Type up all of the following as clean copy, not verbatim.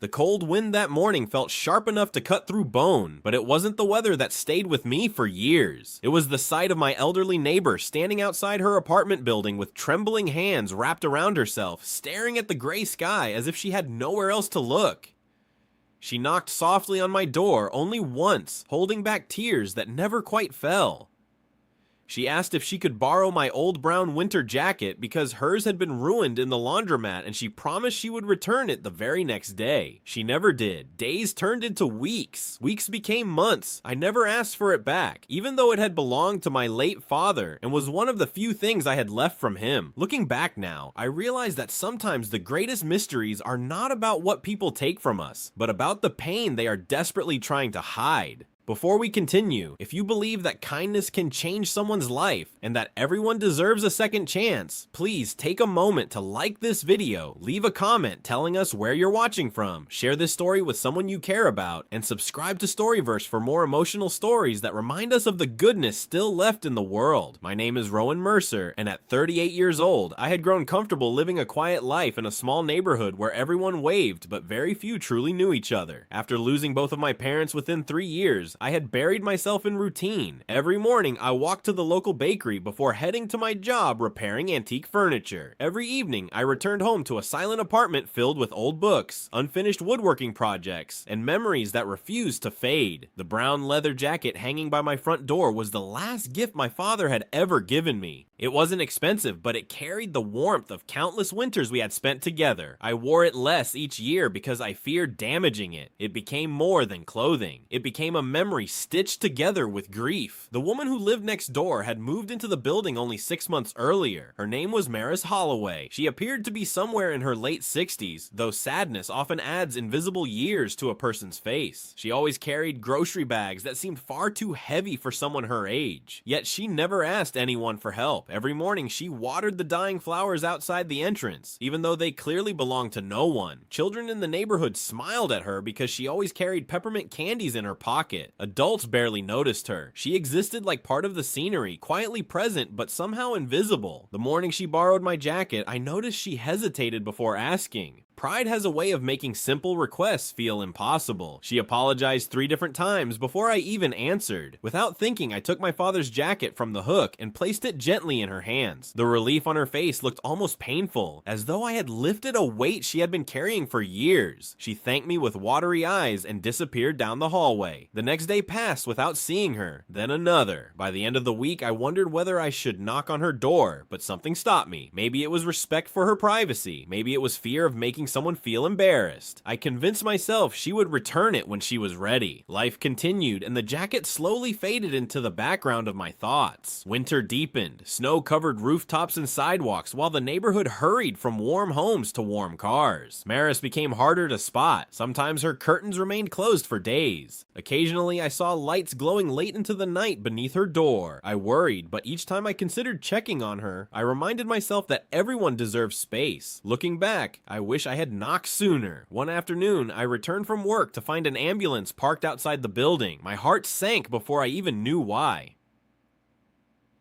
The cold wind that morning felt sharp enough to cut through bone, but it wasn't the weather that stayed with me for years. It was the sight of my elderly neighbor standing outside her apartment building with trembling hands wrapped around herself, staring at the gray sky as if she had nowhere else to look. She knocked softly on my door only once, holding back tears that never quite fell. She asked if she could borrow my old brown winter jacket because hers had been ruined in the laundromat, and she promised she would return it the very next day. She never did. Days turned into weeks. Weeks became months. I never asked for it back, even though it had belonged to my late father and was one of the few things I had left from him. Looking back now, I realize that sometimes the greatest mysteries are not about what people take from us, but about the pain they are desperately trying to hide. Before we continue, if you believe that kindness can change someone's life and that everyone deserves a second chance, please take a moment to like this video, leave a comment telling us where you're watching from, share this story with someone you care about, and subscribe to Storyverse for more emotional stories that remind us of the goodness still left in the world. My name is Rowan Mercer, and at 38 years old, I had grown comfortable living a quiet life in a small neighborhood where everyone waved, but very few truly knew each other. After losing both of my parents within 3 years, I had buried myself in routine. Every morning, I walked to the local bakery before heading to my job repairing antique furniture. Every evening, I returned home to a silent apartment filled with old books, unfinished woodworking projects, and memories that refused to fade. The brown leather jacket hanging by my front door was the last gift my father had ever given me. It wasn't expensive, but it carried the warmth of countless winters we had spent together. I wore it less each year because I feared damaging it. It became more than clothing. It became a memory stitched together with grief. The woman who lived next door had moved into the building only 6 months earlier. Her name was Maris Holloway. She appeared to be somewhere in her late 60s, though sadness often adds invisible years to a person's face. She always carried grocery bags that seemed far too heavy for someone her age. Yet she never asked anyone for help. Every morning she watered the dying flowers outside the entrance, even though they clearly belonged to no one. Children in the neighborhood smiled at her because she always carried peppermint candies in her pocket. Adults barely noticed her. She existed like part of the scenery, quietly present but somehow invisible. The morning she borrowed my jacket, I noticed she hesitated before asking. Pride has a way of making simple requests feel impossible. She apologized 3 different times before I even answered. Without thinking, I took my father's jacket from the hook and placed it gently in her hands. The relief on her face looked almost painful, as though I had lifted a weight she had been carrying for years. She thanked me with watery eyes and disappeared down the hallway. The next day passed without seeing her, then another. By the end of the week, I wondered whether I should knock on her door, but something stopped me. Maybe it was respect for her privacy. Maybe it was fear of making someone feel embarrassed. I convinced myself she would return it when she was ready. Life continued, and the jacket slowly faded into the background of my thoughts. Winter deepened. Snow covered rooftops and sidewalks, while the neighborhood hurried from warm homes to warm cars. Maris became harder to spot. Sometimes her curtains remained closed for days. Occasionally, I saw lights glowing late into the night beneath her door. I worried, but each time I considered checking on her, I reminded myself that everyone deserves space. Looking back, I wish I had knocked sooner. One afternoon, I returned from work to find an ambulance parked outside the building. My heart sank before I even knew why.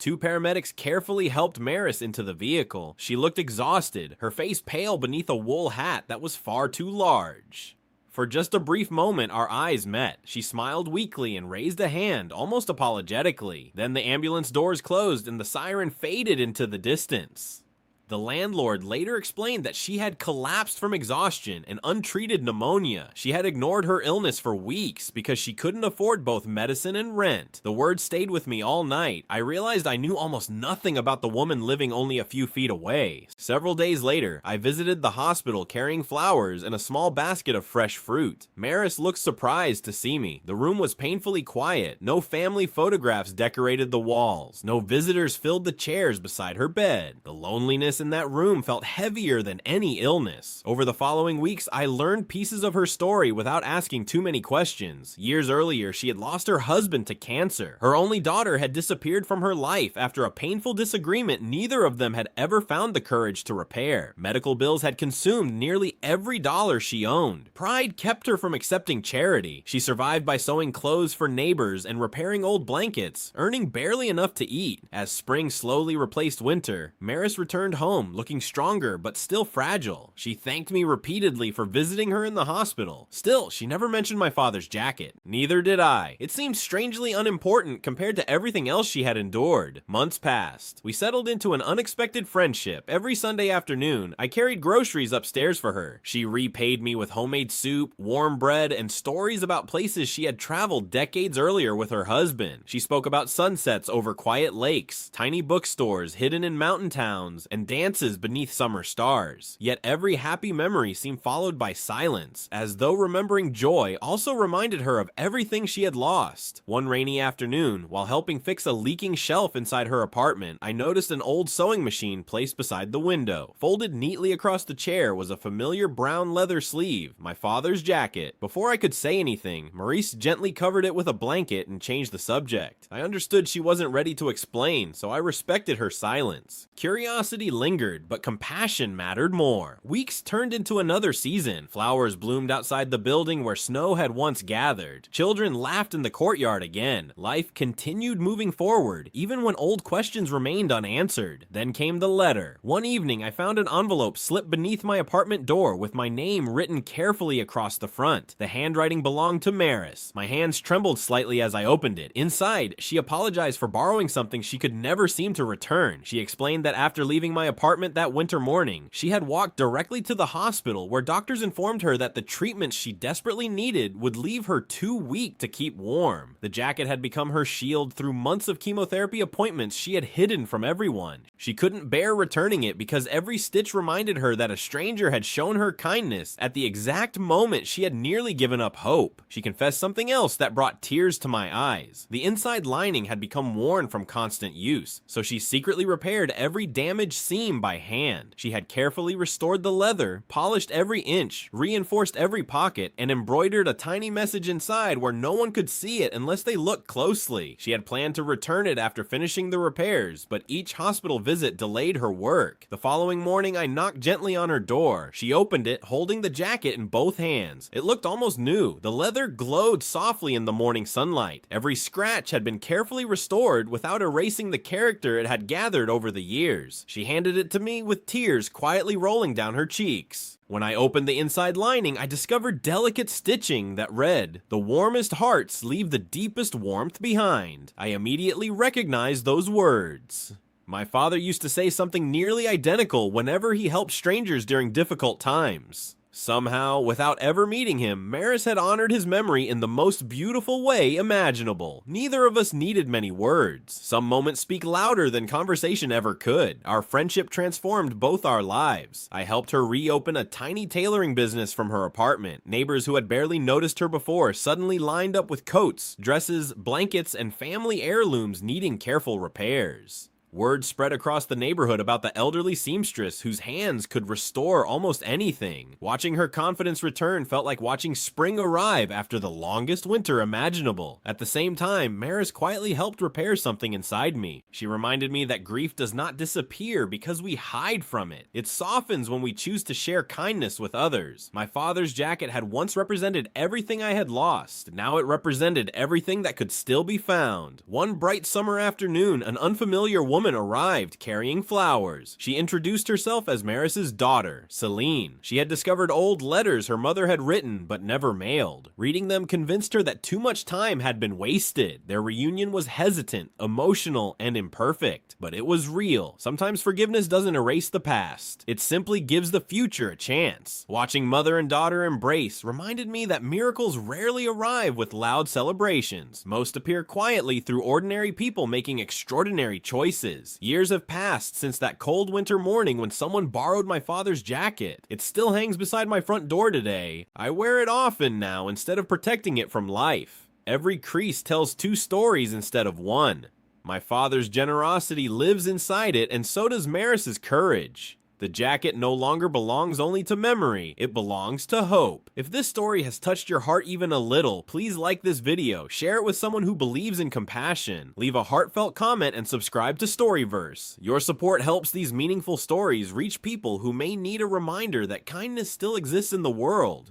2 paramedics carefully helped Maris into the vehicle. She looked exhausted, her face pale beneath a wool hat that was far too large. For just a brief moment, our eyes met. She smiled weakly and raised a hand, almost apologetically. Then the ambulance doors closed and the siren faded into the distance. The landlord later explained that she had collapsed from exhaustion and untreated pneumonia. She had ignored her illness for weeks because she couldn't afford both medicine and rent. The words stayed with me all night. I realized I knew almost nothing about the woman living only a few feet away. Several days later, I visited the hospital carrying flowers and a small basket of fresh fruit. Maris looked surprised to see me. The room was painfully quiet. No family photographs decorated the walls. No visitors filled the chairs beside her bed. The loneliness in that room felt heavier than any illness. Over the following weeks, I learned pieces of her story without asking too many questions. Years earlier, she had lost her husband to cancer. Her only daughter had disappeared from her life after a painful disagreement neither of them had ever found the courage to repair. Medical bills had consumed nearly every dollar she owned. Pride kept her from accepting charity. She survived by sewing clothes for neighbors and repairing old blankets, earning barely enough to eat. As spring slowly replaced winter, Maris returned home home, looking stronger but still fragile. She thanked me repeatedly for visiting her in the hospital. Still, she never mentioned my father's jacket. Neither did I. It seemed strangely unimportant compared to everything else she had endured. Months passed. We settled into an unexpected friendship. Every Sunday afternoon, I carried groceries upstairs for her. She repaid me with homemade soup, warm bread, and stories about places she had traveled decades earlier with her husband. She spoke about sunsets over quiet lakes, tiny bookstores hidden in mountain towns, and dances beneath summer stars. Yet every happy memory seemed followed by silence, as though remembering joy also reminded her of everything she had lost. One rainy afternoon, while helping fix a leaking shelf inside her apartment, I noticed an old sewing machine placed beside the window. Folded neatly across the chair was a familiar brown leather sleeve, my father's jacket. Before I could say anything, Maurice gently covered it with a blanket and changed the subject. I understood she wasn't ready to explain, so I respected her silence. Curiosity lingered, but compassion mattered more. Weeks turned into another season. Flowers bloomed outside the building where snow had once gathered. Children laughed in the courtyard again. Life continued moving forward, even when old questions remained unanswered. Then came the letter. One evening, I found an envelope slipped beneath my apartment door with my name written carefully across the front. The handwriting belonged to Maris. My hands trembled slightly as I opened it. Inside, she apologized for borrowing something she could never seem to return. She explained that after leaving my apartment that winter morning, she had walked directly to the hospital where doctors informed her that the treatments she desperately needed would leave her too weak to keep warm. The jacket had become her shield through months of chemotherapy appointments she had hidden from everyone. She couldn't bear returning it because every stitch reminded her that a stranger had shown her kindness at the exact moment she had nearly given up hope. She confessed something else that brought tears to my eyes. The inside lining had become worn from constant use, so she secretly repaired every damaged seam by hand. She had carefully restored the leather, polished every inch, reinforced every pocket, and embroidered a tiny message inside where no one could see it unless they looked closely. She had planned to return it after finishing the repairs, but each hospital visit delayed her work. The following morning, I knocked gently on her door. She opened it, holding the jacket in both hands. It looked almost new. The leather glowed softly in the morning sunlight. Every scratch had been carefully restored without erasing the character it had gathered over the years. She handed it to me with tears quietly rolling down her cheeks. When I opened the inside lining, I discovered delicate stitching that read, "The warmest hearts leave the deepest warmth behind." I immediately recognized those words. My father used to say something nearly identical whenever he helped strangers during difficult times. Somehow, without ever meeting him, Maris had honored his memory in the most beautiful way imaginable. Neither of us needed many words. Some moments speak louder than conversation ever could. Our friendship transformed both our lives. I helped her reopen a tiny tailoring business from her apartment. Neighbors who had barely noticed her before suddenly lined up with coats, dresses, blankets, and family heirlooms needing careful repairs. Word spread across the neighborhood about the elderly seamstress whose hands could restore almost anything. Watching her confidence return felt like watching spring arrive after the longest winter imaginable. At the same time, Maris quietly helped repair something inside me. She reminded me that grief does not disappear because we hide from it. It softens when we choose to share kindness with others. My father's jacket had once represented everything I had lost. Now it represented everything that could still be found. One bright summer afternoon, an unfamiliar woman arrived carrying flowers. She introduced herself as Maris's daughter, Celine. She had discovered old letters her mother had written but never mailed. Reading them convinced her that too much time had been wasted. Their reunion was hesitant, emotional, and imperfect, but it was real. Sometimes forgiveness doesn't erase the past. It simply gives the future a chance. Watching mother and daughter embrace reminded me that miracles rarely arrive with loud celebrations. Most appear quietly through ordinary people making extraordinary choices. Years have passed since that cold winter morning when someone borrowed my father's jacket. It still hangs beside my front door today. I wear it often now instead of protecting it from life. Every crease tells two stories instead of one. My father's generosity lives inside it, and so does Maris's courage. The jacket no longer belongs only to memory, it belongs to hope. If this story has touched your heart even a little, please like this video, share it with someone who believes in compassion, leave a heartfelt comment, and subscribe to Storyverse. Your support helps these meaningful stories reach people who may need a reminder that kindness still exists in the world.